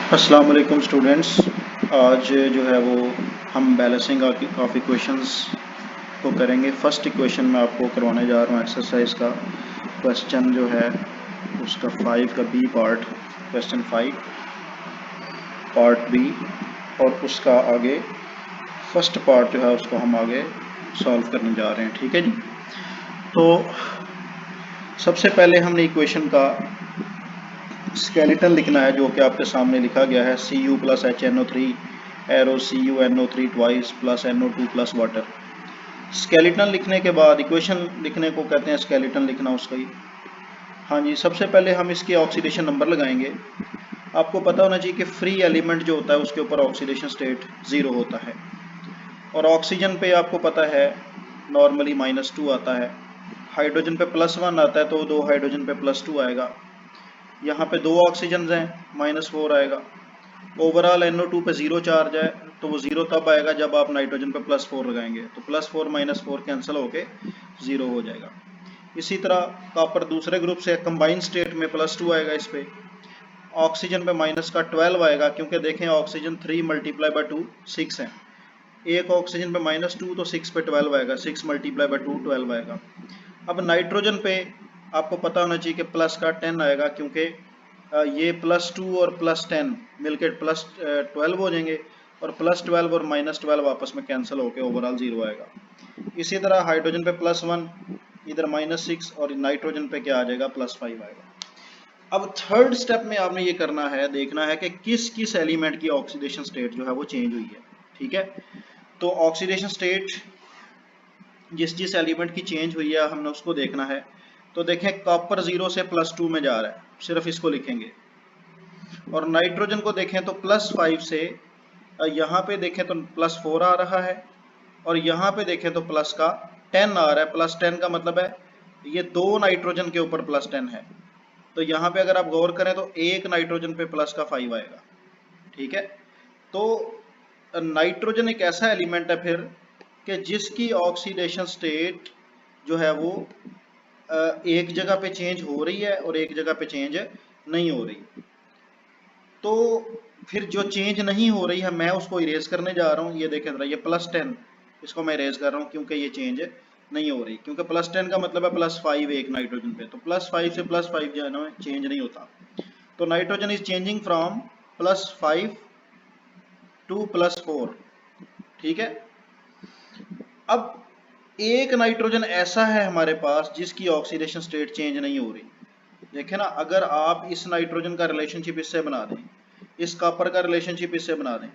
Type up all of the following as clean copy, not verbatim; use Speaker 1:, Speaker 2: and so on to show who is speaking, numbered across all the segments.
Speaker 1: अस्सलाम वालेकुम स्टूडेंट्स। आज जो है वो हम बैलेंसिंग ऑफ इक्वेशंस को करेंगे। फर्स्ट इक्वेशन में आपको करवाने जा रहा हूँ एक्सरसाइज का क्वेश्चन जो है उसका 5 का B part, question 5 part B, और उसका आगे फर्स्ट पार्ट जो है उसको हम आगे सॉल्व करने जा रहे हैं। ठीक है जी। तो सबसे पहले हमने इक्वेशन का स्केलेटन लिखना है जो कि आपके सामने लिखा गया है Cu plus HNO3 arrow CuNO3 twice plus NO2 plus water. Skeleton लिखने के बाद इक्वेशन लिखने को कहते हैं स्केलेटन लिखना उसका ही। हाँ जी, सबसे पहले हम इसके ऑक्सीडेशन नंबर लगाएंगे। आपको पता होना चाहिए कि फ्री एलिमेंट जो होता है उसके ऊपर ऑक्सीडेशन स्टेट 0 होता है, और ऑक्सीजन पे आपको पता है नॉर्मली -2 आता है। हाइड्रोजन पे +1 आता है तो 2 हाइड्रोजन पे +2 आएगा। यहाँ पे 2 ऑक्सीजन हैं, -4 आएगा। ओवरऑल NO2 पे 0 चार्ज है तो वो 0 तब आएगा जब आप नाइट्रोजन पे +4 लगाएंगे, तो +4 -4 कैंसिल होके 0 हो जाएगा। इसी तरह कॉपर दूसरे ग्रुप से कंबाइंड स्टेट में +2 आएगा। इस पे ऑक्सीजन पे -12 आएगा, क्योंकि देखें ऑक्सीजन 3 × 2 6 है। एक ऑक्सीजन पे -2 तो 6 पे 12 आएगा, 6 × 2 12 आएगा। अब नाइट्रोजन पे आपको पता होना चाहिए कि प्लस का 10 आएगा, क्योंकि ये +2 और +10 मिलकर +12 हो जाएंगे, और +12 और -12 आपस में कैंसिल होकर ओवरऑल 0 आएगा। इसी तरह हाइड्रोजन पे +1, इधर -6, और नाइट्रोजन पे क्या आ जाएगा, +5 आएगा। अब थर्ड स्टेप में आपने ये करना है, देखना है कि किस किस एलिमेंट की ऑक्सीडेशन स्टेट जो है वो चेंज हुई है। ठीक है, तो ऑक्सीडेशन स्टेट जिस जिस एलिमेंट की चेंज हुई है हमने उसको देखना है। तो देखें कॉपर 0 से +2 में जा रहा है, सिर्फ इसको लिखेंगे। और नाइट्रोजन को देखें तो +5 से यहाँ पे देखें तो +4 आ रहा है, और यहाँ पे देखें तो प्लस का 10 आ रहा है। +10 का मतलब है ये 2 नाइट्रोजन के ऊपर +10 है, तो यहाँ पे अगर आप गौर करें तो एक नाइट्रोजन पे प्लस का 5 आएगा। ठीक है, तो नाइट्रोजन एक ऐसा एलिमेंट है फिर कि जिसकी ऑक्सीडेशन स्टेट जो है वो एक जगह पे चेंज हो रही है और एक जगह पे चेंज नहीं हो रही। तो फिर जो चेंज नहीं हो रही है मैं उसको इरेज करने जा रहा हूँ। ये देखें जरा, ये +10, इसको मैं इरेज कर रहा हूँ क्योंकि ये चेंज नहीं हो रही, क्योंकि +10 का मतलब है +5 एक नाइट्रोजन पे, तो +5 से +5 जो है ना चेंज नहीं होता। तो nitrogen is changing from +5 to +4। ठीक है, अब एक नाइट्रोजन ऐसा है हमारे पास जिसकी ऑक्सीडेशन स्टेट चेंज नहीं हो रही। देखें ना, अगर आप इस नाइट्रोजन का रिलेशनशिप इससे बना दें, इस कॉपर का रिलेशनशिप इससे बना दें,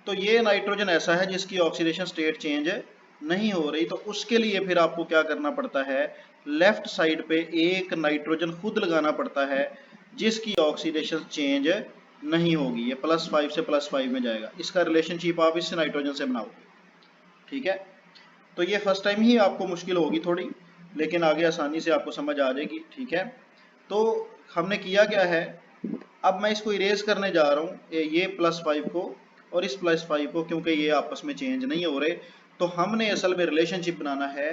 Speaker 1: तो ये नाइट्रोजन ऐसा है जिसकी ऑक्सीडेशन स्टेट चेंज नहीं हो रही। तो उसके लिए फिर आपको क्या करना पड़ता है, लेफ्ट साइड पे एक नाइट्रोजन खुद लगाना पड़ता है जिसकी ऑक्सीडेशन चेंज नहीं होगी। ये +5 से +5 में जाएगा, इसका रिलेशनशिप आप इस नाइट्रोजन से बनाओगे। ठीक है, तो ये फर्स्ट टाइम ही आपको मुश्किल होगी थोड़ी, लेकिन आगे आसानी से आपको समझ आ जाएगी। ठीक है, तो हमने किया क्या है, अब मैं इसको इरेज करने जा रहा हूँ, ये +5 को और इस +5 को, क्योंकि ये आपस में चेंज नहीं हो रहे। तो हमने असल में रिलेशनशिप बनाना है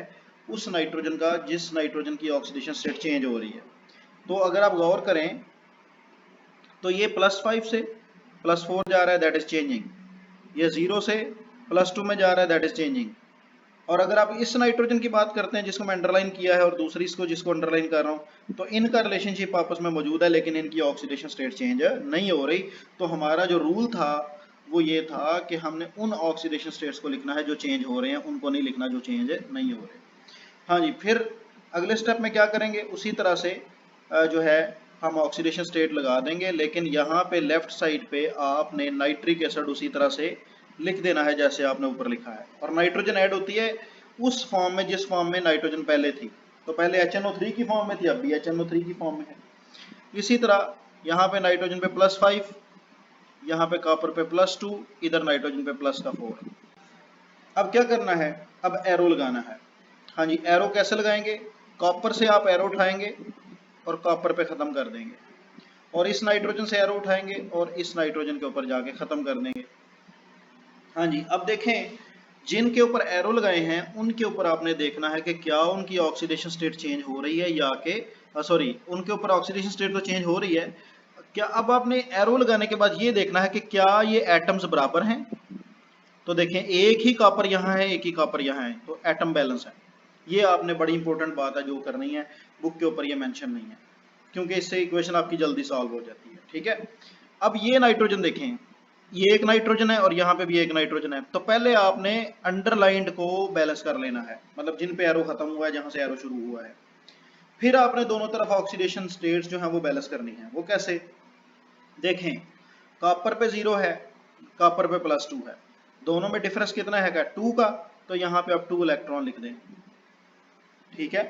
Speaker 1: उस नाइट्रोजन का जिस नाइट्रोजन की ऑक्सीडेशन स्टेट चेंज हो रही है। तो अगर आप गौर करें तो ये +5 से +4 जा रहा है, दैट इज चेंजिंग। ये 0 से +2 में जा रहा है, दैट इज चेंजिंग। और अगर आप इस नाइट्रोजन की बात करते हैं जिसको मैं अंडरलाइन किया है और दूसरी इसको जिसको अंडरलाइन कर रहा हूं, तो इनका रिलेशनशिप आपस में मौजूद है, लेकिन इनकी ऑक्सीडेशन स्टेट चेंज नहीं हो रही। तो हमारा जो रूल था वो ये था कि हमने उन ऑक्सीडेशन स्टेट्स को लिखना है जो चेंज हो रहे हैं, उनको नहीं लिखना जो चेंज नहीं हो रहे। हाँ जी, फिर अगले स्टेप में क्या करेंगे, उसी तरह से जो है हम ऑक्सीडेशन स्टेट लगा देंगे, लेकिन यहाँ पे लेफ्ट साइड पे आपने नाइट्रिक एसिड उसी तरह से लिख देना है जैसे आपने ऊपर लिखा है। और नाइट्रोजन ऐड होती है उस फॉर्म में जिस फॉर्म में नाइट्रोजन पहले थी। तो पहले HNO3 की फॉर्म में थी, अब भी HNO3 की फॉर्म में है। इसी तरह यहाँ पे नाइट्रोजन पे +5, यहाँ पे कॉपर पे +2, इधर नाइट्रोजन पे +4। अब क्या करना है, अब एरो लगाना है। हाँ जी, एरो कैसे लगाएंगे, कॉपर से आप एरो उठाएंगे और कॉपर पे ख़त्म कर देंगे, और इस नाइट्रोजन से एरो उठाएंगे और इस नाइट्रोजन के ऊपर जाके ख़त्म कर देंगे। हाँ जी, अब देखें जिनके ऊपर एरो लगाए हैं उनके ऊपर आपने देखना है कि क्या उनकी ऑक्सीडेशन स्टेट चेंज हो रही है या कि सॉरी, उनके ऊपर ऑक्सीडेशन स्टेट तो चेंज हो रही है, क्या अब आपने एरो लगाने के बाद ये देखना है कि क्या ये एटम्स बराबर हैं। तो देखें एक ही कॉपर यहाँ है, एक ही कॉपर यहाँ है, तो एटम बैलेंस है। ये आपने बड़ी इंपॉर्टेंट बात है जो करनी है, बुक के ऊपर ये मेंशन नहीं है, क्योंकि इससे इक्वेशन आपकी जल्दी सॉल्व हो जाती है। ठीक है, अब ये नाइट्रोजन देखें, ये एक नाइट्रोजन है और यहाँ पे भी एक नाइट्रोजन है। तो पहले आपने अंडरलाइंड को बैलेंस कर लेना है, मतलब जिन पे एरो खत्म हुआ है, जहां से एरो शुरू हुआ है। फिर आपने दोनों तरफ ऑक्सीडेशन स्टेट्स जो है वो बैलेंस करनी है। वो कैसे, देखें कॉपर पे 0 है, कॉपर पे +2 है, दोनों में डिफरेंस कितना है, 2 का, तो यहाँ पे आप 2 इलेक्ट्रॉन लिख दें। ठीक है,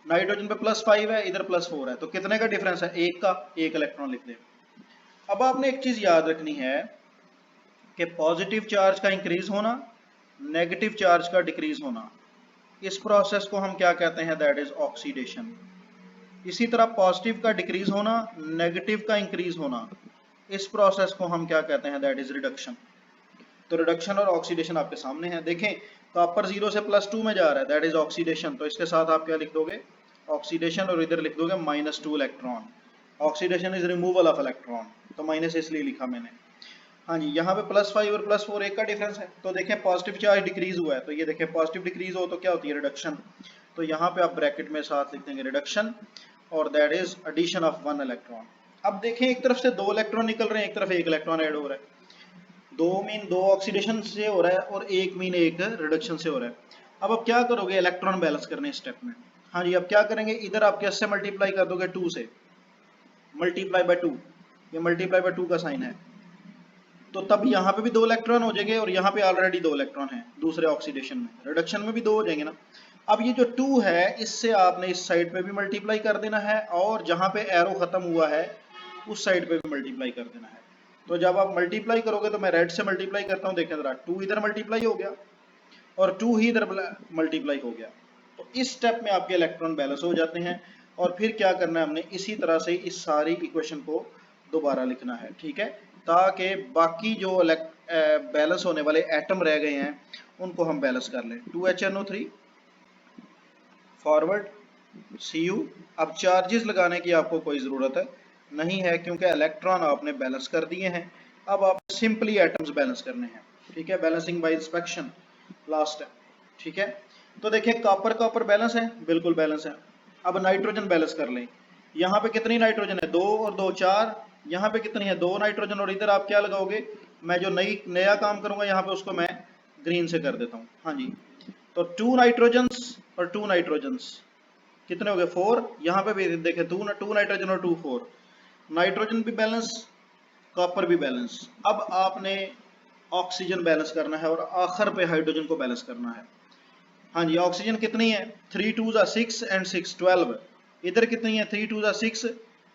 Speaker 1: नाइट्रोजन पे +5 है, इधर +4 है, तो कितने का डिफरेंस है, 1 का, 1 इलेक्ट्रॉन लिख दें। अब आपने एक चीज याद रखनी है कि पॉजिटिव चार्ज का इंक्रीज होना, नेगेटिव चार्ज का डिक्रीज होना, इस प्रोसेस को हम क्या कहते हैं, दैट इज ऑक्सीडेशन। इसी तरह पॉजिटिव का डिक्रीज होना, नेगेटिव का इंक्रीज होना, इस प्रोसेस को हम क्या कहते हैं, दैट इज रिडक्शन। तो रिडक्शन और ऑक्सीडेशन आपके सामने है। देखें कॉपर 0 से +2 में जा रहा है, दैट इज ऑक्सीडेशन, तो इसके साथ आप क्या लिख दोगे, ऑक्सीडेशन, और इधर लिख दोगे -2 electron. Oxidation is removal of electron, तो माइनस इसलिए लिखा मैंने। हाँ जी, यहाँ पे +5 और +4 एक का डिफरेंस है, तो देखें पॉजिटिव चार्ज डिक्रीज हुआ है, तो ये देखें पॉजिटिव डिक्रीज हो तो क्या होती है, रिडक्शन। तो यहाँ पे आप ब्रैकेट में साथ लिख देंगे रिडक्शन, और that is addition of 1 electron. अब देखें एक तरफ से 2 इलेक्ट्रॉन निकल रहे हैं, एक तरफ 1 इलेक्ट्रॉन ऐड हो रहा है। 2 मीन 2 ऑक्सीडेशन से हो रहा है और 1 मीन 1 रिडक्शन से हो रहा है। अब आप क्या करोगे, इलेक्ट्रॉन बैलेंस करने स्टेप में। हाँ जी, अब क्या करेंगे, इधर आप कैसे मल्टीप्लाई कर दोगे, 2 से, मल्टीप्लाई बाय 2, ये मल्टीप्लाई बाय 2 का साइन है, तो तब यहाँ पे भी 2 इलेक्ट्रॉन हो जाएंगे, और यहाँ पे ऑलरेडी 2 इलेक्ट्रॉन है दूसरे ऑक्सीडेशन में, रिडक्शन में भी 2 हो जाएंगे ना। अब ये जो 2 है, इससे आपने इस साइड पे भी मल्टीप्लाई कर देना है, और जहाँ पे एरो खत्म हुआ है उस साइड पे भी मल्टीप्लाई कर देना है। तो जब आप मल्टीप्लाई करोगे, तो मैं रेड से मल्टीप्लाई करता हूँ, देखें जरा, 2 इधर मल्टीप्लाई हो गया और 2 ही इधर मल्टीप्लाई हो गया। तो इस स्टेप में आपके इलेक्ट्रॉन बैलेंस हो जाते हैं। और फिर क्या करना है हमने, इसी तरह से इस सारी इक्वेशन को दोबारा लिखना है। ठीक है, ताकि बाकी जो बैलेंस होने वाले एटम रह गए हैं उनको हम बैलेंस कर लें। 2HNO3 forward Cu। अब चार्जेस लगाने की आपको कोई ज़रूरत है नहीं है, क्योंकि इलेक्ट्रॉन आपने बैलेंस कर दिए हैं। अब आप सिंपली एटम्स बैलेंस करने हैं। ठीक है, बैलेंसिंग बाय इंस्पेक्शन लास्ट है। ठीक है, तो देखिए कॉपर कॉपर बैलेंस है, बिल्कुल बैलेंस है। अब नाइट्रोजन बैलेंस कर लें, यहाँ पे कितनी नाइट्रोजन है, 2 और 2 4, यहाँ पे कितनी है, 2 नाइट्रोजन, और इधर आप क्या लगाओगे, मैं जो नया काम करूंगा यहाँ पे उसको मैं ग्रीन से कर देता हूँ। हाँ जी, तो 2 नाइट्रोजन्स और 2 नाइट्रोजन्स कितने हो गए, 4। यहाँ पे भी देखें 2 नाइट्रोजन और 2 4, नाइट्रोजन भी बैलेंस, कॉपर भी बैलेंस। अब आपने ऑक्सीजन बैलेंस करना है और आखिर पे हाइड्रोजन को बैलेंस करना है। हाँ जी, ऑक्सीजन कितनी है, 3 2 6 एंड 6 12। इधर कितनी है, 3 2 6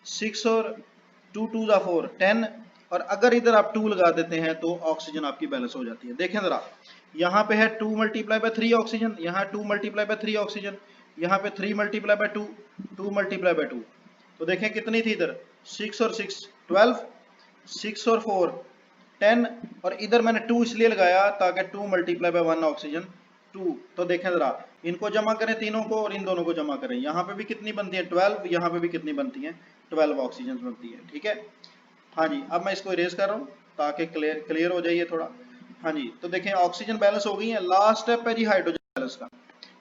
Speaker 1: 6 और 2 2 4 10, और अगर इधर आप 2 लगा देते हैं तो ऑक्सीजन आपकी बैलेंस हो जाती है। देखें जरा, यहाँ पे है 2 × 3 ऑक्सीजन, यहाँ 2 × 3 ऑक्सीजन, यहाँ पे 3 × 2 2 × 2, तो देखें कितनी थी इधर, 6 और 6 12, 6 और 4 10, और इधर मैंने 2 इसलिए लगाया ताकि 2 × 1 ऑक्सीजन 2। तो देखें जरा, इनको जमा करें तीनों को और इन दोनों को जमा करें, यहाँ पे भी कितनी बनती है 12, यहाँ पे भी कितनी बनती है 12 ऑक्सीजन बनती है। ठीक है, हाँ जी, अब मैं इसको इरेज कर रहा हूँ ताकि क्लियर हो जाइए थोड़ा। हाँ जी, तो देखें ऑक्सीजन बैलेंस हो गई है। लास्ट स्टेप है जी हाइड्रोजन बैलेंस का।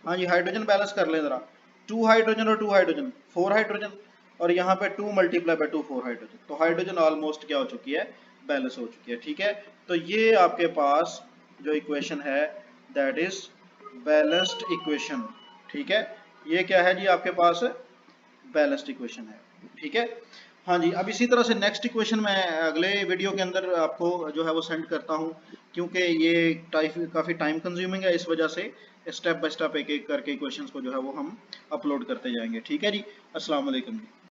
Speaker 1: हाँ जी, हाइड्रोजन बैलेंस कर लें जरा, 2 हाइड्रोजन और 2 हाइड्रोजन 4 हाइड्रोजन, और यहाँ पे 2 × 2 4 हाइड्रोजन, तो हाइड्रोजन ऑलमोस्ट क्या हो चुकी है, बैलेंस हो चुकी है। ठीक है, तो ये आपके पास जो इक्वेशन है दैट इज बैलेंस्ड इक्वेशन। ठीक है, ये क्या है जी, आपके पास बैलेंस्ड इक्वेशन है। ठीक है, हाँ जी, अब इसी तरह से नेक्स्ट इक्वेशन मैं अगले वीडियो के अंदर आपको जो है वो सेंड करता हूँ, क्योंकि ये काफ़ी टाइम कंज्यूमिंग है, इस वजह से स्टेप बाय स्टेप एक एक करके इक्वेशंस को जो है वो हम अपलोड करते जाएंगे। ठीक है जी, अस्सलाम वालेकुम जी।